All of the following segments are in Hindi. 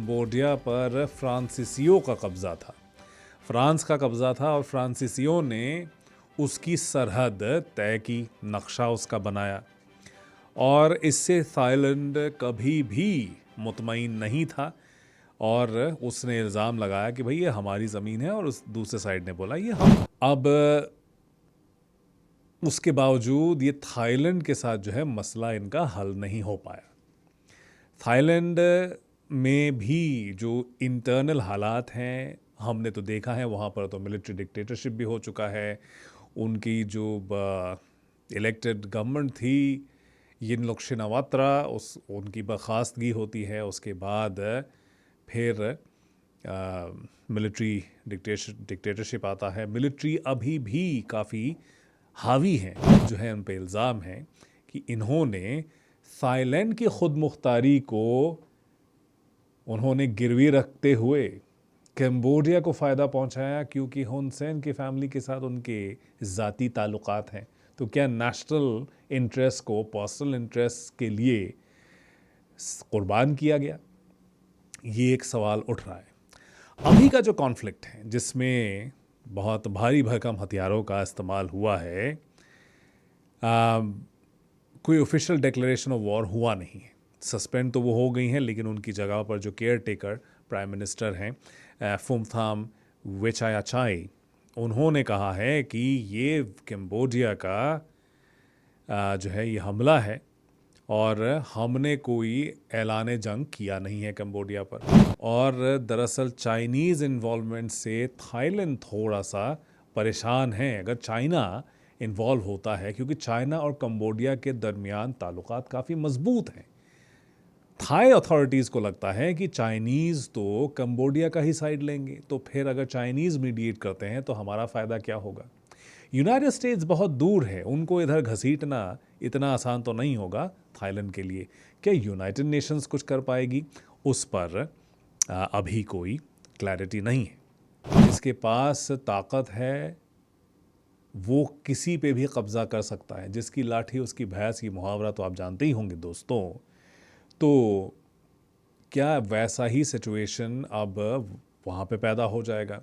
कंबोडिया पर फ्रांसीसियों का कब्ज़ा था। फ्रांस का कब्ज़ा था और फ्रांसीसियों ने उसकी सरहद तय की, नक्शा उसका बनाया और इससे थाईलैंड कभी भी मुतमईन नहीं था और उसने इल्ज़ाम लगाया कि भाई ये हमारी ज़मीन है और उस दूसरे साइड ने बोला ये हम। अब उसके बावजूद ये थाईलैंड के साथ जो है मसला इनका हल नहीं हो पाया। थाईलैंड में भी जो इंटरनल हालात हैं हमने तो देखा है, वहाँ पर तो मिलिट्री डिक्टेटरशिप भी हो चुका है। उनकी जो इलेक्टेड गवर्नमेंट थी यिंगलुक शिनावात्रा, उनकी बर्खास्तगी होती है, उसके बाद फिर मिलिट्री डिक्टेटरशिप आता है। मिलिट्री अभी भी काफ़ी हावी है, जो है उन पे इल्ज़ाम है कि इन्होंने थाईलैंड की खुद मुख्तारी को उन्होंने गिरवी रखते हुए कंबोडिया को फ़ायदा पहुंचाया, क्योंकि हुन सेन की फैमिली के साथ उनके ज़ाती ताल्लुकात हैं। तो क्या नेशनल इंटरेस्ट को पर्सनल इंटरेस्ट के लिए कुर्बान किया गया? ये एक सवाल उठ रहा है। अभी का जो कॉन्फ्लिक्ट है जिसमें बहुत भारी भरकम हथियारों का इस्तेमाल हुआ है, कोई ऑफिशियल डिक्लेरेशन ऑफ वॉर हुआ नहीं है। सस्पेंड तो वो हो गई हैं, लेकिन उनकी जगह पर जो केयर टेकर प्राइम मिनिस्टर हैं फुमथाम विचायाचाई, उन्होंने कहा है कि ये कंबोडिया का जो है ये हमला है और हमने कोई ऐलान जंग किया नहीं है कंबोडिया पर। और दरअसल चाइनीज़ इन्वॉल्वमेंट से थाईलैंड थोड़ा सा परेशान है अगर चाइना इन्वॉल्व होता है, क्योंकि चाइना और कंबोडिया के दरमियान ताल्लुकात काफ़ी मजबूत हैं। थाई अथॉरिटीज़ को लगता है कि चाइनीज़ तो कंबोडिया का ही साइड लेंगे, तो फिर अगर चाइनीज़ मीडिएट करते हैं तो हमारा फ़ायदा क्या होगा। यूनाइटेड स्टेट्स बहुत दूर है, उनको इधर घसीटना इतना आसान तो नहीं होगा थाईलैंड के लिए। क्या यूनाइटेड नेशंस कुछ कर पाएगी, उस पर अभी कोई क्लैरिटी नहीं है। जिसके पास ताकत है वो किसी पे भी कब्ज़ा कर सकता है, जिसकी लाठी उसकी भैंस, की मुहावरा तो आप जानते ही होंगे दोस्तों। तो क्या वैसा ही सिचुएशन अब वहाँ पे पैदा हो जाएगा?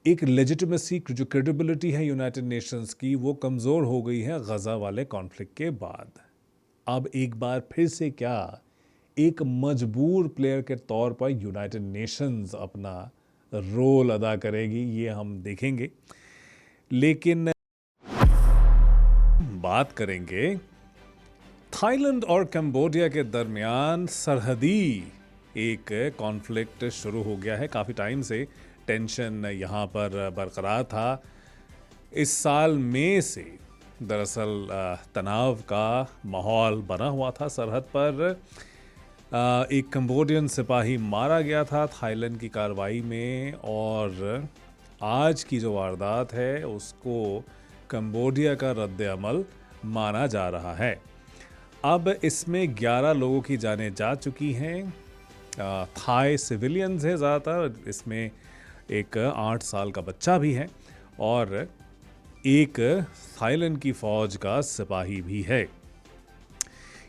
एक लेजिटिमेसी, जो क्रेडिबिलिटी है यूनाइटेड नेशंस की, वो कमज़ोर हो गई है गज़ा वाले कॉन्फ्लिक्ट के बाद। अब एक बार फिर से क्या एक मजबूर प्लेयर के तौर पर यूनाइटेड नेशंस अपना रोल अदा करेगी, ये हम देखेंगे। लेकिन बात करेंगे थाईलैंड और कंबोडिया के दरमियान सरहदी एक कॉन्फ्लिक्ट शुरू हो गया है। काफ़ी टाइम से टेंशन यहाँ पर बरकरार था। इस साल मई से दरअसल तनाव का माहौल बना हुआ था सरहद पर। एक कंबोडियन सिपाही मारा गया था थाईलैंड की कार्रवाई में, और आज की जो वारदात है उसको कंबोडिया का रद्द-ए-अमल माना जा रहा है। अब इसमें 11 लोगों की जानें जा चुकी हैं। थाई सिविलियंस हैं ज़्यादातर, इसमें एक 8 साल का बच्चा भी है और एक थाईलैंड की फ़ौज का सिपाही भी है।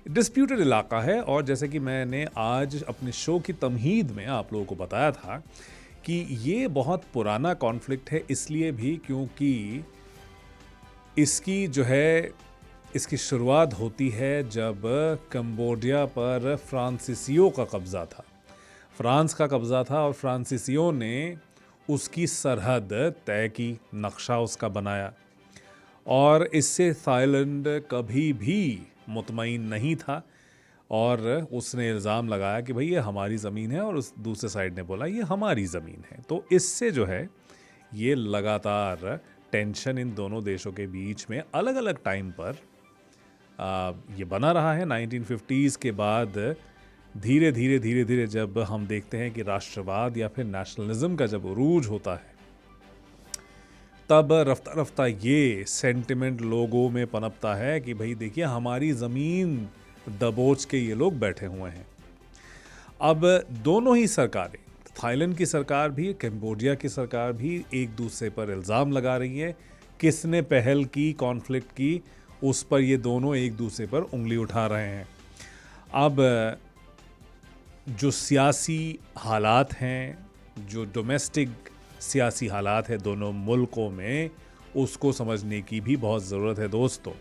डिस्प्यूटेड इलाका है, और जैसे कि मैंने आज अपने शो की तमहीद में आप लोगों को बताया था कि ये बहुत पुराना कॉन्फ्लिक्ट है, इसलिए भी क्योंकि इसकी जो है इसकी शुरुआत होती है जब कंबोडिया पर फ्रांसीसियों का कब्ज़ा था। फ्रांस का कब्ज़ा था और फ्रांसीसियों ने उसकी सरहद तय की, नक्शा उसका बनाया, और इससे थाईलैंड कभी भी मुतमईन नहीं था और उसने इल्ज़ाम लगाया कि भाई ये हमारी ज़मीन है और उस दूसरे साइड ने बोला ये हमारी ज़मीन है। तो इससे जो है ये लगातार टेंशन इन दोनों देशों के बीच में अलग अलग टाइम पर ये बना रहा है। 1950s के बाद धीरे धीरे जब हम देखते हैं कि राष्ट्रवाद या फिर नेशनलिज्म का जब उरूज होता है, तब रफ्ता रफ्ता ये सेंटिमेंट लोगों में पनपता है कि भाई देखिए हमारी ज़मीन दबोच के ये लोग बैठे हुए हैं। अब दोनों ही सरकारें, थाईलैंड की सरकार भी, कंबोडिया की सरकार भी, एक दूसरे पर इल्ज़ाम लगा रही है। किसने पहल की कॉन्फ्लिक्ट की, उस पर ये दोनों एक दूसरे पर उंगली उठा रहे हैं। अब जो सियासी हालात हैं, जो डोमेस्टिक सियासी हालात है दोनों मुल्कों में, उसको समझने की भी बहुत ज़रूरत है दोस्तों।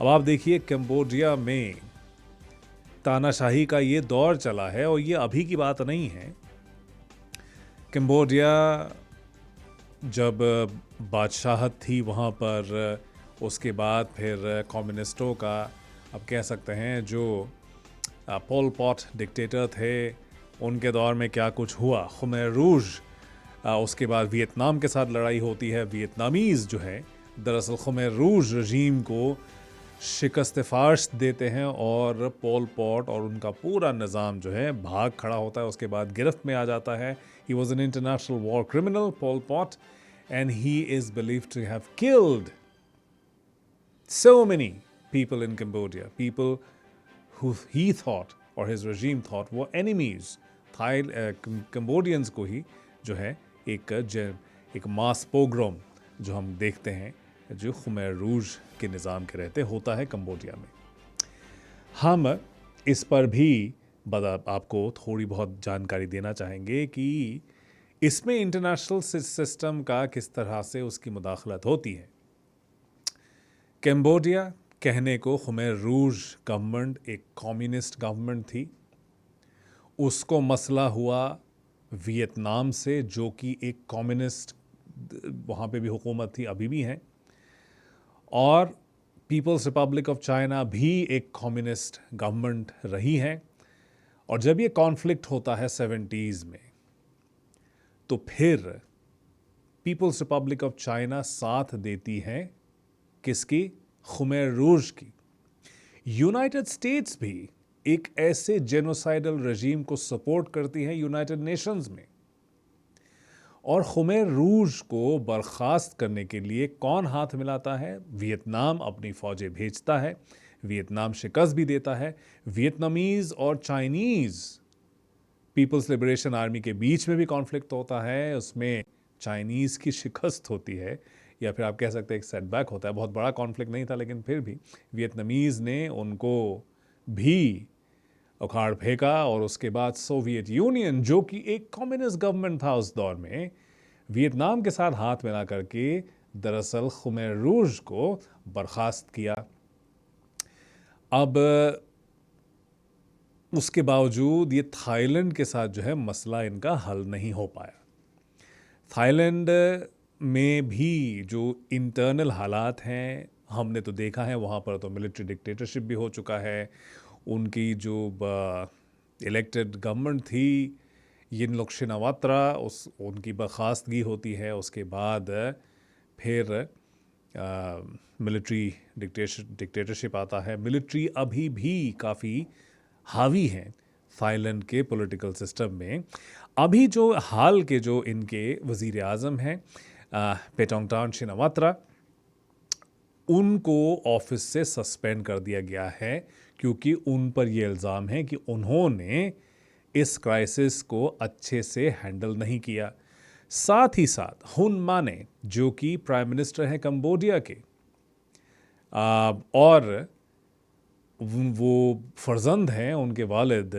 अब आप देखिए कंबोडिया में तानाशाही का ये दौर चला है और ये अभी की बात नहीं है। कंबोडिया जब बादशाहत थी वहाँ पर, उसके बाद फिर कम्युनिस्टों का, अब कह सकते हैं जो पोल पॉट डिक्टेटर थे, उनके दौर में क्या कुछ हुआ, ख़ुमैर रूज, उसके बाद वियतनाम के साथ लड़ाई होती है। वियतनामीज़ जो है दरअसल ख़ुमैर रूज रजीम को शिकस्त फार्श देते हैं और पोल पॉट और उनका पूरा निज़ाम जो है भाग खड़ा होता है, उसके बाद गिरफ्त में आ जाता है। He was an international war criminal, Pol Pot, and he is believed to have killed so many people in Cambodia, people who he thought or his regime thought were enemies. Cambodians को ही जो है एक मास पोग्रोम जो हम देखते हैं, जो ख़ुमैर रूज के निज़ाम के रहते होता है कंबोडिया में। हम इस पर भी आपको थोड़ी बहुत जानकारी देना चाहेंगे कि इसमें इंटरनेशनल सिस्टम का किस तरह से उसकी मुदाखलत होती है। कंबोडिया कहने को ख़ुमैर रूज गवर्नमेंट एक कम्युनिस्ट गवर्नमेंट थी, उसको मसला हुआ वियतनाम से जो कि एक कम्युनिस्ट, वहाँ पे भी हुकूमत थी, अभी भी है, और पीपल्स रिपब्लिक ऑफ चाइना भी एक कम्युनिस्ट गवर्नमेंट रही है। और जब ये कॉन्फ्लिक्ट होता है 70s में, तो फिर पीपल्स रिपब्लिक ऑफ चाइना साथ देती है किसकी? ख़ुमैर रूज की। यूनाइटेड स्टेट्स भी एक ऐसे जेनोसाइडल रजीम को सपोर्ट करती है यूनाइटेड नेशंस में। और ख़ुमैर रूज को बर्खास्त करने के लिए कौन हाथ मिलाता है? वियतनाम अपनी फ़ौजें भेजता है, वियतनाम शिकस्त भी देता है। वियतनामीज़ और चाइनीज़ पीपल्स लिबरेशन आर्मी के बीच में भी कॉन्फ्लिक्ट होता है, उसमें चाइनीज़ की शिकस्त होती है, या फिर आप कह सकते हैं एक सेटबैक होता है। बहुत बड़ा कॉन्फ्लिक्ट नहीं था, लेकिन फिर भी वियतनामीज़ ने उनको भी उखाड़ फेंका। और उसके बाद सोवियत यूनियन, जो कि एक कम्युनिस्ट गवर्नमेंट था उस दौर में, वियतनाम के साथ हाथ मिला करके दरअसल ख़ुमैर रूज को बर्खास्त किया। अब उसके बावजूद ये थाईलैंड के साथ जो है मसला इनका हल नहीं हो पाया। थाईलैंड में भी जो इंटरनल हालात हैं, हमने तो देखा है, वहाँ पर तो मिलिट्री डिक्टेटरशिप भी हो चुका है। उनकी जो इलेक्टेड गवर्नमेंट थी यिंगलुक शिनावात्रा, उनकी बर्खास्तगी होती है, उसके बाद फिर मिलिट्री डिक्टेटरशिप आता है। मिलिट्री अभी भी काफ़ी हावी है थाईलैंड के पॉलिटिकल सिस्टम में। अभी जो हाल के जो इनके वज़ीर आज़म हैं पेटोंगटान शिनावात्रा, उनको ऑफिस से सस्पेंड कर दिया गया है, क्योंकि उन पर यह इल्ज़ाम है कि उन्होंने इस क्राइसिस को अच्छे से हैंडल नहीं किया। साथ ही साथ हुन माने, जो कि प्राइम मिनिस्टर हैं कंबोडिया के, और वो फर्जंद हैं उनके वालिद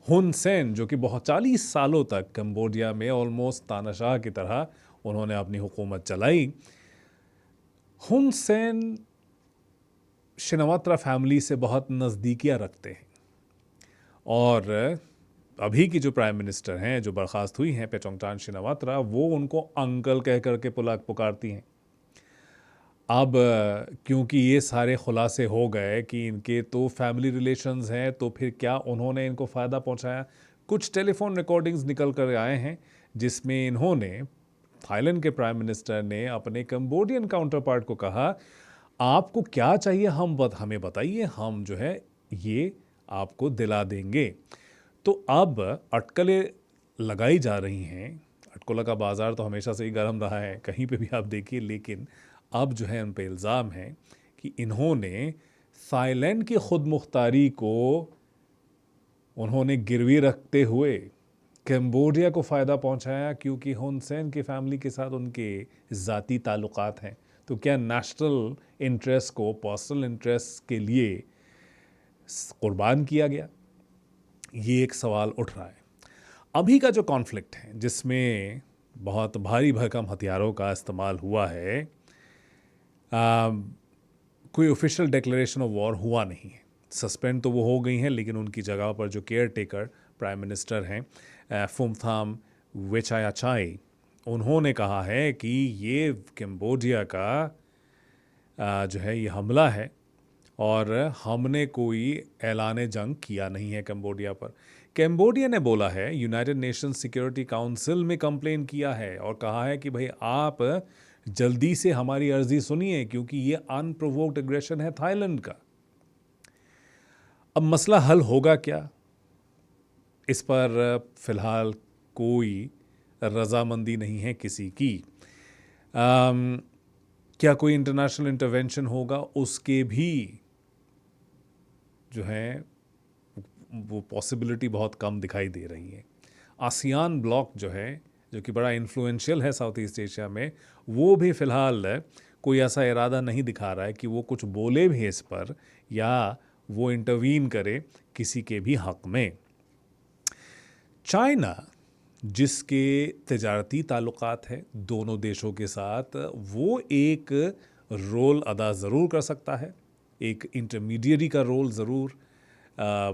हुन सेन, जो कि बहुत 40 सालों तक कंबोडिया में ऑलमोस्ट तानाशाह की तरह उन्होंने अपनी हुकूमत चलाई। हुन सेन शिनावात्रा फैमिली से बहुत नज़दीकियाँ रखते हैं, और अभी की जो प्राइम मिनिस्टर हैं, जो बर्खास्त हुई हैं पेटोंगटान शिनावात्रा, वो उनको अंकल कह करके पुकारती हैं। अब क्योंकि ये सारे खुलासे हो गए कि इनके तो फैमिली रिलेशंस हैं, तो फिर क्या उन्होंने इनको फ़ायदा पहुंचाया? कुछ टेलीफोन रिकॉर्डिंग्स निकल कर आए हैं जिसमें इन्होंने, थाईलैंड के प्राइम मिनिस्टर ने अपने कंबोडियन काउंटर पार्ट को कहा, आपको क्या चाहिए हमें बताइए, हम जो है ये आपको दिला देंगे। तो अब अटकलें लगाई जा रही हैं। अटकलों का बाज़ार तो हमेशा से ही गर्म रहा है, कहीं पे भी आप देखिए, लेकिन अब जो है उन पे इल्ज़ाम है कि इन्होंने थाईलैंड की खुद मुख्तारी को उन्होंने गिरवी रखते हुए कंबोडिया को फ़ायदा पहुंचाया, क्योंकि हुन सेन की फैमिली के साथ उनके ज़ाती ताल्लुकात हैं। तो क्या नेशनल इंटरेस्ट को पर्सनल इंटरेस्ट के लिए कुर्बान किया गया? ये एक सवाल उठ रहा है। अभी का जो कॉन्फ्लिक्ट है जिसमें बहुत भारी भरकम हथियारों का इस्तेमाल हुआ है, कोई ऑफिशियल डिक्लेरेशन ऑफ वॉर हुआ नहीं है। सस्पेंड तो वो हो गई हैं, लेकिन उनकी जगह पर जो केयर टेकर प्राइम मिनिस्टर हैं फुमथाम विचायाचाई, उन्होंने कहा है कि ये कंबोडिया का जो है ये हमला है और हमने कोई ऐलान जंग किया नहीं है कंबोडिया पर। कंबोडिया ने बोला है यूनाइटेड नेशंस सिक्योरिटी काउंसिल में कंप्लेन किया है और कहा है कि भाई आप जल्दी से हमारी अर्जी सुनिए, क्योंकि ये अनप्रोवोक्ड एग्रेशन है थाईलैंड का। अब मसला हल होगा क्या, इस पर फिलहाल कोई रजामंदी नहीं है किसी की। क्या कोई इंटरनेशनल इंटरवेंशन होगा, उसके भी जो है वो पॉसिबिलिटी बहुत कम दिखाई दे रही है। आसियान ब्लॉक जो है, जो कि बड़ा इन्फ्लुएंशियल है साउथ ईस्ट एशिया में, वो भी फ़िलहाल कोई ऐसा इरादा नहीं दिखा रहा है कि वो कुछ बोले भी इस पर या वो इंटरवीन करे किसी के भी हक में। चाइना, जिसके तजारती ताल्लुकात हैं दोनों देशों के साथ, वो एक रोल अदा ज़रूर कर सकता है, एक इंटरमीडिएरी का रोल ज़रूर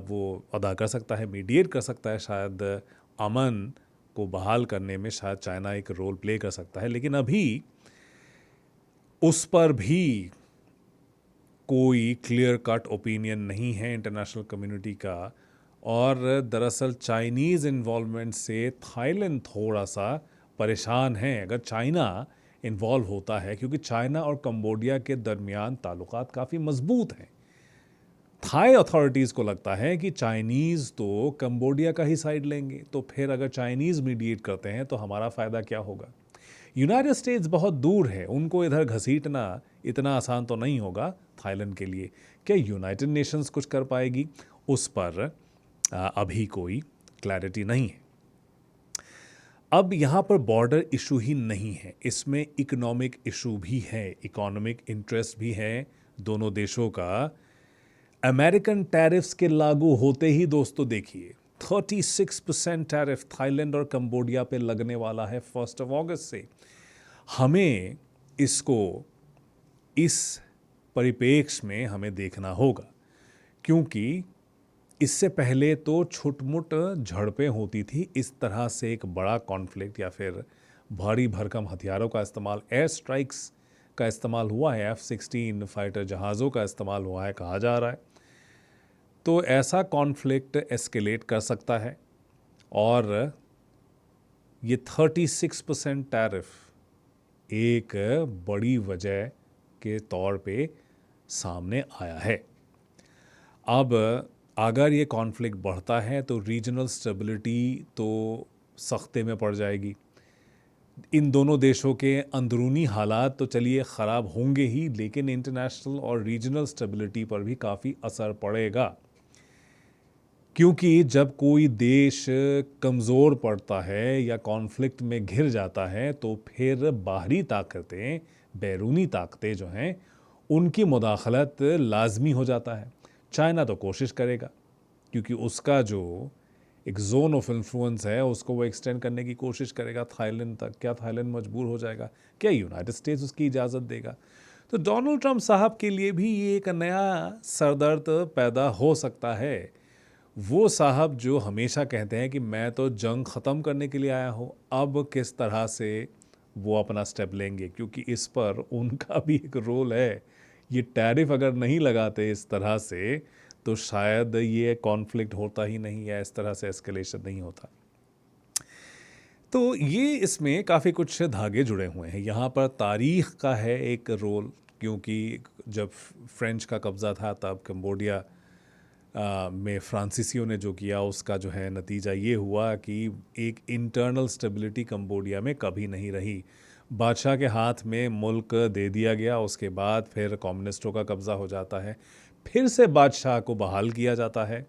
वो अदा कर सकता है, मीडिएट कर सकता है। शायद अमन को बहाल करने में शायद चाइना एक रोल प्ले कर सकता है, लेकिन अभी उस पर भी कोई क्लियर कट ओपिनियन नहीं है इंटरनेशनल कम्युनिटी का। और दरअसल चाइनीज़ इन्वॉल्वमेंट से थाईलैंड थोड़ा सा परेशान है अगर चाइना इन्वॉल्व होता है, क्योंकि चाइना और कंबोडिया के दरमियान ताल्लुकात काफ़ी मजबूत हैं। थाई अथॉरिटीज़ को लगता है कि चाइनीज़ तो कंबोडिया का ही साइड लेंगे, तो फिर अगर चाइनीज़ मीडिएट करते हैं तो हमारा फ़ायदा क्या होगा। यूनाइटेड स्टेट्स बहुत दूर है, उनको इधर घसीटना इतना आसान तो नहीं होगा थाईलैंड के लिए। क्या यूनाइटेड नेशंस कुछ कर पाएगी, उस पर अभी कोई क्लैरिटी नहीं है। अब यहाँ पर बॉर्डर इशू ही नहीं है, इसमें इकोनॉमिक इशू भी है, इकोनॉमिक इंटरेस्ट भी है दोनों देशों का। अमेरिकन टैरिफ्स के लागू होते ही दोस्तों देखिए 36% टैरिफ थाईलैंड और कंबोडिया पे लगने वाला है 1 अगस्त से। हमें इसको इस परिप्रेक्ष्य में हमें देखना होगा, क्योंकि इससे पहले तो छुटमुट झड़पें होती थी। इस तरह से एक बड़ा कॉन्फ्लिक्ट या फिर भारी भरकम हथियारों का इस्तेमाल, एयर स्ट्राइक्स का इस्तेमाल हुआ है, F-16 फाइटर जहाज़ों का इस्तेमाल हुआ है कहा जा रहा है। तो ऐसा कॉन्फ्लिक्ट एस्केलेट कर सकता है और ये 36% टैरिफ एक बड़ी वजह के तौर पे सामने आया है। अब अगर ये कॉन्फ्लिक्ट बढ़ता है तो रीजनल स्टेबिलिटी तो सख्ते में पड़ जाएगी। इन दोनों देशों के अंदरूनी हालात तो चलिए ख़राब होंगे ही, लेकिन इंटरनेशनल और रीजनल स्टेबिलिटी पर भी काफ़ी असर पड़ेगा, क्योंकि जब कोई देश कमज़ोर पड़ता है या कॉन्फ्लिक्ट में घिर जाता है तो फिर बाहरी ताकतें, बैरूनी ताकतें जो हैं, उनकी मुदाखलत लाजमी हो जाता है। चाइना तो कोशिश करेगा, क्योंकि उसका जो एक जोन ऑफ इन्फ्लुएंस है उसको वो एक्सटेंड करने की कोशिश करेगा थाईलैंड तक। क्या थाईलैंड मजबूर हो जाएगा? क्या यूनाइटेड स्टेट्स उसकी इजाज़त देगा? तो डोनाल्ड ट्रंप साहब के लिए भी ये एक नया सरदर्द पैदा हो सकता है। वो साहब जो हमेशा कहते हैं कि मैं तो जंग ख़त्म करने के लिए आया हूँ, अब किस तरह से वो अपना स्टेप लेंगे, क्योंकि इस पर उनका भी एक रोल है। ये टैरिफ अगर नहीं लगाते इस तरह से तो शायद ये कॉन्फ्लिक्ट होता ही नहीं या इस तरह से एस्केलेशन नहीं होता। तो ये इसमें काफ़ी कुछ धागे जुड़े हुए हैं। यहाँ पर तारीख़ का है एक रोल, क्योंकि जब फ्रेंच का कब्ज़ा था तब कंबोडिया में फ्रांसीसियों ने जो किया उसका जो है नतीजा ये हुआ कि एक इंटरनल स्टेबिलिटी कंबोडिया में कभी नहीं रही। बादशाह के हाथ में मुल्क दे दिया गया, उसके बाद फिर कम्युनिस्टों का कब्ज़ा हो जाता है, फिर से बादशाह को बहाल किया जाता है।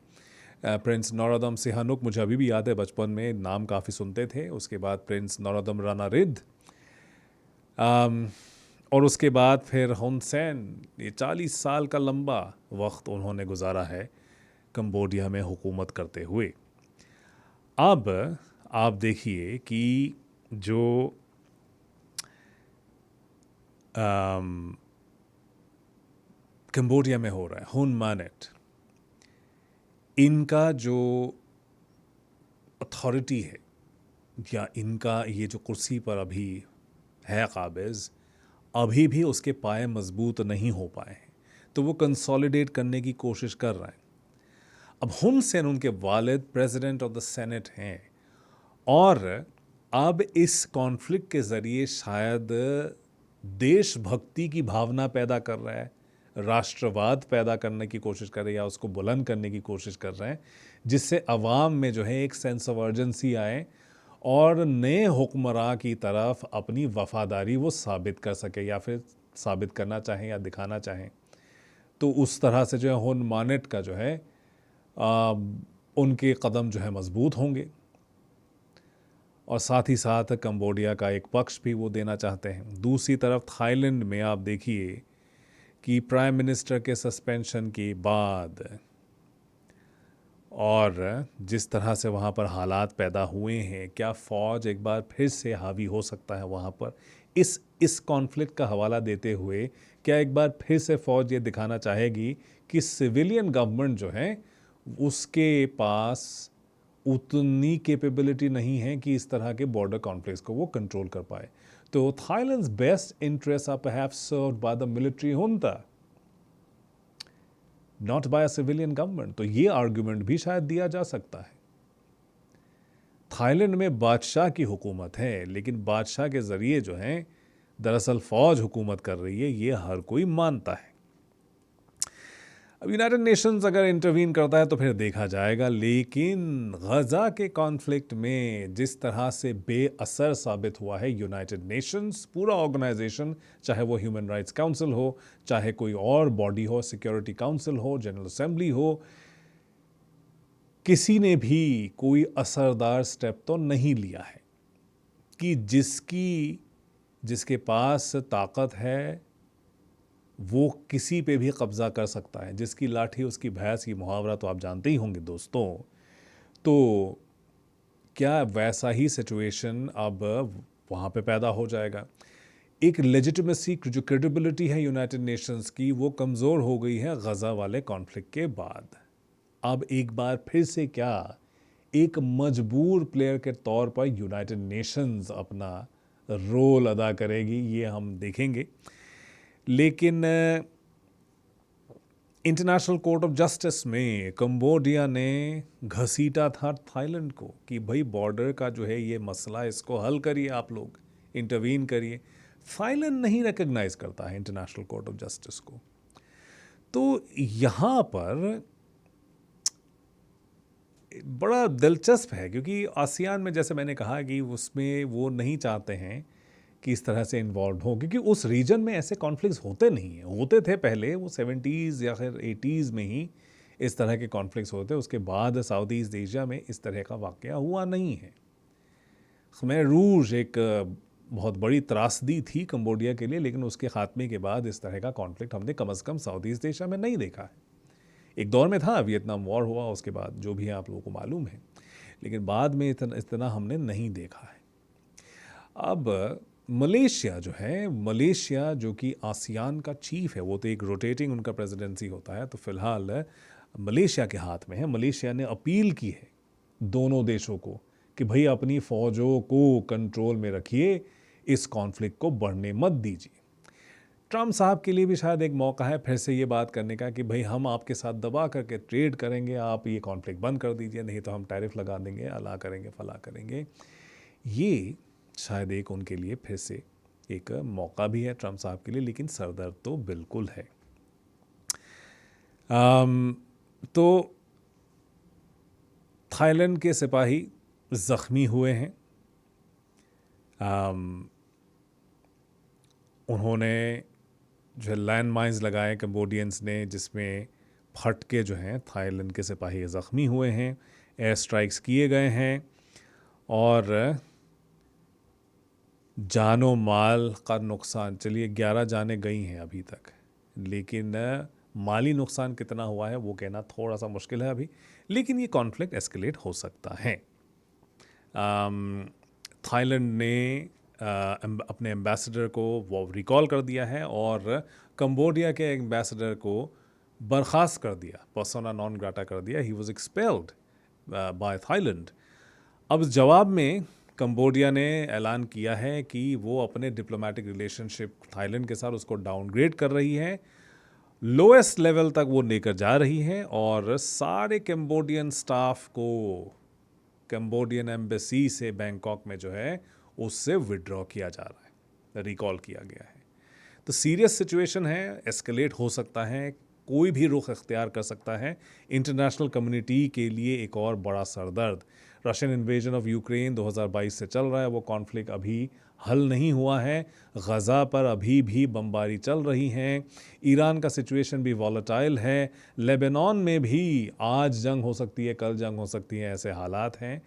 प्रिंस नोरोदम सिहानुक, मुझे अभी भी याद है, बचपन में नाम काफ़ी सुनते थे। उसके बाद प्रिंस नोरोदम रानारिद, और उसके बाद फिर हुन सेन। ये 40 साल का लंबा वक्त उन्होंने गुजारा है कंबोडिया में हुकूमत करते हुए। अब आप देखिए कि जो कंबोडिया में हो रहा है, हुन मानेट, इनका जो अथॉरिटी है या इनका ये जो कुर्सी पर अभी है काबिज, अभी भी उसके पाए मजबूत नहीं हो पाए हैं, तो वो कंसोलिडेट करने की कोशिश कर रहे हैं। अब हुन सेन उनके वालिद प्रेसिडेंट ऑफ द सेनेट हैं और अब इस कॉन्फ्लिक्ट के ज़रिए शायद देशभक्ति की भावना पैदा कर रहा है, राष्ट्रवाद पैदा करने की कोशिश कर रहे हैं या उसको बुलंद करने की कोशिश कर रहे हैं, जिससे अवाम में जो है एक सेंस ऑफ अर्जेंसी आए और नए हुक्मरां की तरफ अपनी वफादारी वो साबित कर सके या फिर साबित करना चाहें या दिखाना चाहें। तो उस तरह से जो है हुन मानेट का जो है उनके कदम जो है मजबूत होंगे और साथ ही साथ कंबोडिया का एक पक्ष भी वो देना चाहते हैं। दूसरी तरफ थाईलैंड में आप देखिए कि प्राइम मिनिस्टर के सस्पेंशन के बाद और जिस तरह से वहाँ पर हालात पैदा हुए हैं, क्या फ़ौज एक बार फिर से हावी हो सकता है वहाँ पर? इस कॉन्फ्लिक्ट का हवाला देते हुए क्या एक बार फिर से फ़ौज ये दिखाना चाहेगी कि सिविलियन गवर्नमेंट जो है उसके पास उतनी कैपेबिलिटी नहीं है कि इस तरह के बॉर्डर कॉन्फ्लिक्ट्स को वो कंट्रोल कर पाए? तो Thailand's best interest are perhaps served by the military junta, not by a civilian government. तो ये आर्गुमेंट भी शायद दिया जा सकता है। थाईलैंड में बादशाह की हुकूमत है, लेकिन बादशाह के जरिए जो है दरअसल फौज हुकूमत कर रही है, ये हर कोई मानता है। अब यूनाइटेड नेशंस अगर इंटरवीन करता है तो फिर देखा जाएगा, लेकिन गजा के कॉन्फ्लिक्ट में जिस तरह से बेअसर साबित हुआ है यूनाइटेड नेशंस, पूरा ऑर्गेनाइजेशन, चाहे वो ह्यूमन राइट्स काउंसिल हो, चाहे कोई और बॉडी हो, सिक्योरिटी काउंसिल हो, जनरल असेंबली हो, किसी ने भी कोई असरदार स्टेप तो नहीं लिया है कि जिसके पास ताकत है वो किसी पे भी कब्जा कर सकता है, जिसकी लाठी उसकी भैंस, की मुहावरा तो आप जानते ही होंगे दोस्तों। तो क्या वैसा ही सिचुएशन अब वहाँ पे पैदा हो जाएगा? एक लेजिटिमेसी, जो क्रेडिबिलिटी है यूनाइटेड नेशंस की, वो कमज़ोर हो गई है गजा वाले कॉन्फ्लिक्ट के बाद। अब एक बार फिर से क्या एक मजबूर प्लेयर के तौर पर यूनाइटेड नेशंस अपना रोल अदा करेगी, ये हम देखेंगे। लेकिन इंटरनेशनल कोर्ट ऑफ जस्टिस में कंबोडिया ने घसीटा था थाईलैंड को कि भाई बॉर्डर का जो है ये मसला, इसको हल करिए, आप लोग इंटरवीन करिए। थाईलैंड नहीं रिकग्नाइज करता है इंटरनेशनल कोर्ट ऑफ जस्टिस को। तो यहाँ पर बड़ा दिलचस्प है, क्योंकि आसियान में जैसे मैंने कहा कि उसमें वो नहीं चाहते हैं कि इस तरह से इन्वॉल्व हो, क्योंकि उस रीजन में ऐसे कॉन्फ्लिक्ट्स होते नहीं हैं। होते थे पहले, वो 70s या फिर 80s में ही इस तरह के कॉन्फ्लिक्ट्स होते, उसके बाद साउथ ईस्ट एशिया में इस तरह का वाक़या हुआ नहीं है। खमेर रूज एक बहुत बड़ी त्रासदी थी कंबोडिया के लिए, लेकिन उसके खात्मे के बाद इस तरह का कॉन्फ्लिक्ट हमने कम से कम साउथ ईस्ट एशिया में नहीं देखा है। एक दौर में था, वियतनाम वॉर हुआ, उसके बाद जो भी आप लोगों को मालूम है, लेकिन बाद में इतना हमने नहीं देखा है। अब मलेशिया जो है, मलेशिया जो कि आसियान का चीफ है, वो तो एक रोटेटिंग उनका प्रेसिडेंसी होता है, तो फिलहाल मलेशिया के हाथ में है। मलेशिया ने अपील की है दोनों देशों को कि भाई अपनी फ़ौजों को कंट्रोल में रखिए, इस कॉन्फ्लिक्ट को बढ़ने मत दीजिए। ट्रम्प साहब के लिए भी शायद एक मौका है फिर से ये बात करने का कि भाई हम आपके साथ दबा करके ट्रेड करेंगे, आप ये कॉन्फ्लिक्ट बंद कर दीजिए, नहीं तो हम टैरिफ लगा देंगे, अला करेंगे, फला करेंगे। ये शायद एक उनके लिए फिर से एक मौका भी है ट्रम्प साहब के लिए, लेकिन सरदर्द तो बिल्कुल है। तो थाईलैंड के सिपाही ज़ख्मी हुए हैं। उन्होंने जो है लैंड माइन्स लगाए कंबोडियंस ने, जिसमें फट के जो हैं थाईलैंड के सिपाही ज़ख्मी हुए हैं। एयर स्ट्राइक्स किए गए हैं और जानो माल का नुकसान, चलिए 11 जानें गई हैं अभी तक, लेकिन माली नुकसान कितना हुआ है वो कहना थोड़ा सा मुश्किल है अभी, लेकिन ये कॉन्फ्लिक्ट एस्केलेट हो सकता है। थाईलैंड ने अपने एम्बेसडर को वो रिकॉल कर दिया है और कंबोडिया के एम्बेसडर को बर्खास्त कर दिया, पर्सोना नॉन ग्राटा कर दिया। He was expelled by Thailand. अब जवाब में कंबोडिया ने ऐलान किया है कि वो अपने डिप्लोमेटिक रिलेशनशिप थाईलैंड के साथ उसको डाउनग्रेड कर रही है, लोएस्ट लेवल तक वो लेकर जा रही है और सारे कंबोडियन स्टाफ को कंबोडियन एम्बेसी से बैंकॉक में जो है उससे विड्रॉ किया जा रहा है, रिकॉल किया गया है। तो सीरियस सिचुएशन है, एस्केलेट हो सकता है, कोई भी रुख अख्तियार कर सकता है। इंटरनेशनल कम्युनिटी के लिए एक और बड़ा सरदर्द, रशियन इन्वेजन ऑफ यूक्रेन 2022 से चल रहा है, वो कॉन्फ्लिक्ट अभी हल नहीं हुआ है। गज़ा पर अभी भी बमबारी चल रही हैं। ईरान का सिचुएशन भी वॉलेटाइल है। लेबनान में भी आज जंग हो सकती है, कल जंग हो सकती है, ऐसे हालात हैं।